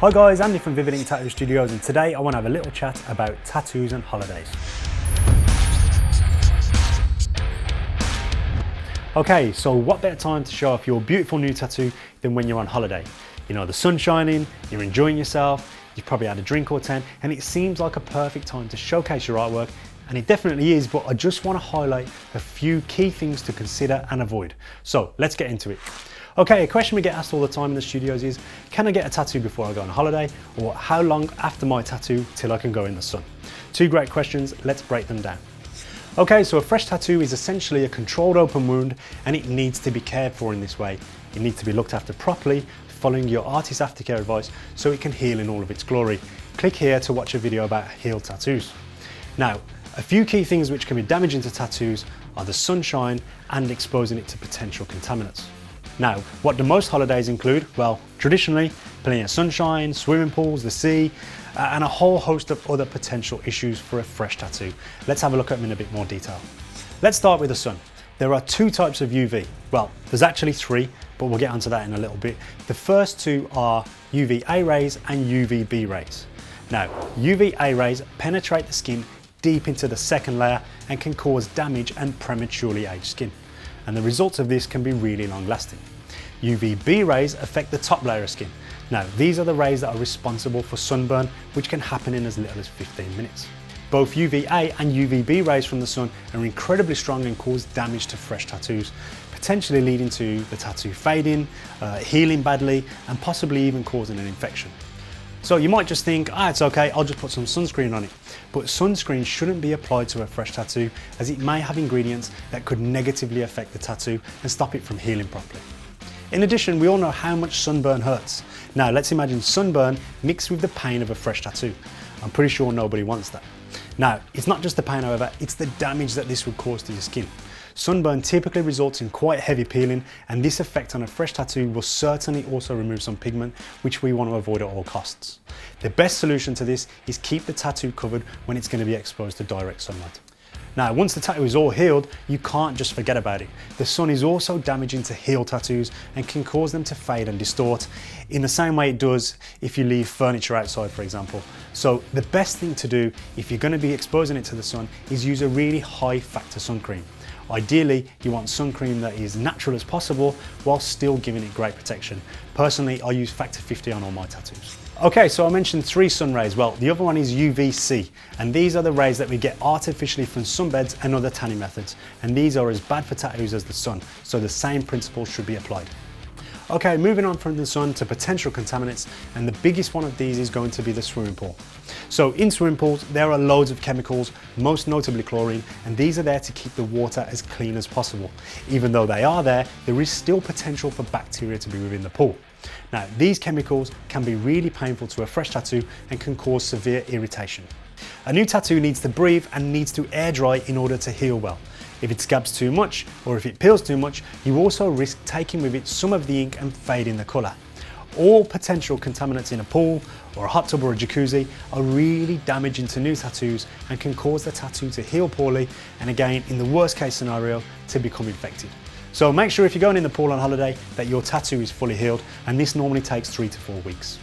Hi guys, Andy from Vivid Ink Tattoo Studios, and today I want to have a little chat about tattoos and holidays. Okay, so what better time to show off your beautiful new tattoo than when you're on holiday? You know, the sun's shining, you're enjoying yourself, you've probably had a drink or 10, and it seems like a perfect time to showcase your artwork, and it definitely is, but I just want to highlight a few key things to consider and avoid. So let's get into it. Okay, a question we get asked all the time in the studios is, can I get a tattoo before I go on holiday? Or how long after my tattoo till I can go in the sun? Two great questions, let's break them down. Okay, so a fresh tattoo is essentially a controlled open wound, and it needs to be cared for in this way. It needs to be looked after properly, following your artist aftercare advice so it can heal in all of its glory. Click here to watch a video about healed tattoos. Now, a few key things which can be damaging to tattoos are the sunshine and exposing it to potential contaminants. Now, what do most holidays include? Well, traditionally, plenty of sunshine, swimming pools, the sea, and a whole host of other potential issues for a fresh tattoo. Let's have a look at them in a bit more detail. Let's start with the sun. There are two types of UV. Well, there's actually three, but we'll get onto that in a little bit. The first two are UVA rays and UVB rays. Now, UVA rays penetrate the skin deep into the second layer and can cause damage and prematurely aged skin. And the results of this can be really long lasting. UVB rays affect the top layer of skin. Now, these are the rays that are responsible for sunburn, which can happen in as little as 15 minutes. Both UVA and UVB rays from the sun are incredibly strong and cause damage to fresh tattoos, potentially leading to the tattoo fading, healing badly, and possibly even causing an infection. So you might just think, it's okay, I'll just put some sunscreen on it. But sunscreen shouldn't be applied to a fresh tattoo, as it may have ingredients that could negatively affect the tattoo and stop it from healing properly. In addition, we all know how much sunburn hurts. Now let's imagine sunburn mixed with the pain of a fresh tattoo. I'm pretty sure nobody wants that. Now, it's not just the pain, however, it's the damage that this would cause to your skin. Sunburn typically results in quite heavy peeling, and this effect on a fresh tattoo will certainly also remove some pigment, which we want to avoid at all costs. The best solution to this is keep the tattoo covered when it's going to be exposed to direct sunlight. Now, once the tattoo is all healed, you can't just forget about it. The sun is also damaging to heal tattoos and can cause them to fade and distort in the same way it does if you leave furniture outside, for example. So the best thing to do if you're going to be exposing it to the sun is use a really high factor sun cream. Ideally, you want sun cream that is natural as possible while still giving it great protection. Personally, I use factor 50 on all my tattoos. Okay, so I mentioned three sun rays. Well, the other one is UVC, and these are the rays that we get artificially from sunbeds and other tanning methods. And these are as bad for tattoos as the sun, so the same principles should be applied. Okay, moving on from the sun to potential contaminants, and the biggest one of these is going to be the swimming pool. So in swimming pools, there are loads of chemicals, most notably chlorine, and these are there to keep the water as clean as possible. Even though they are there is still potential for bacteria to be within the pool. Now, these chemicals can be really painful to a fresh tattoo and can cause severe irritation. A new tattoo needs to breathe and needs to air dry in order to heal well. If it scabs too much or if it peels too much, you also risk taking with it some of the ink and fading the colour. All potential contaminants in a pool or a hot tub or a jacuzzi are really damaging to new tattoos and can cause the tattoo to heal poorly, and again, in the worst case scenario, to become infected. So make sure if you're going in the pool on holiday that your tattoo is fully healed, and this normally takes 3 to 4 weeks.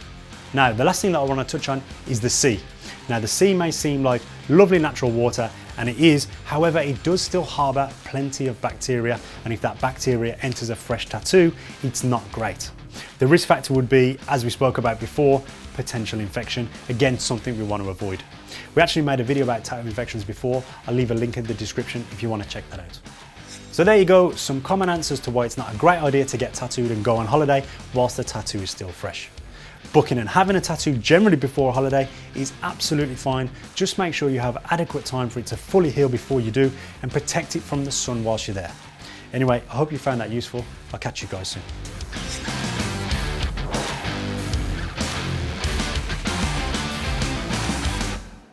Now, the last thing that I want to touch on is the sea. Now, the sea may seem like lovely natural water, and it is, however, it does still harbour plenty of bacteria, and if that bacteria enters a fresh tattoo, it's not great. The risk factor would be, as we spoke about before, potential infection, again, something we want to avoid. We actually made a video about tattoo infections before. I'll leave a link in the description if you want to check that out. So there you go, some common answers to why it's not a great idea to get tattooed and go on holiday whilst the tattoo is still fresh. Booking and having a tattoo generally before a holiday is absolutely fine. Just make sure you have adequate time for it to fully heal before you do, and protect it from the sun whilst you're there. Anyway, I hope you found that useful. I'll catch you guys soon.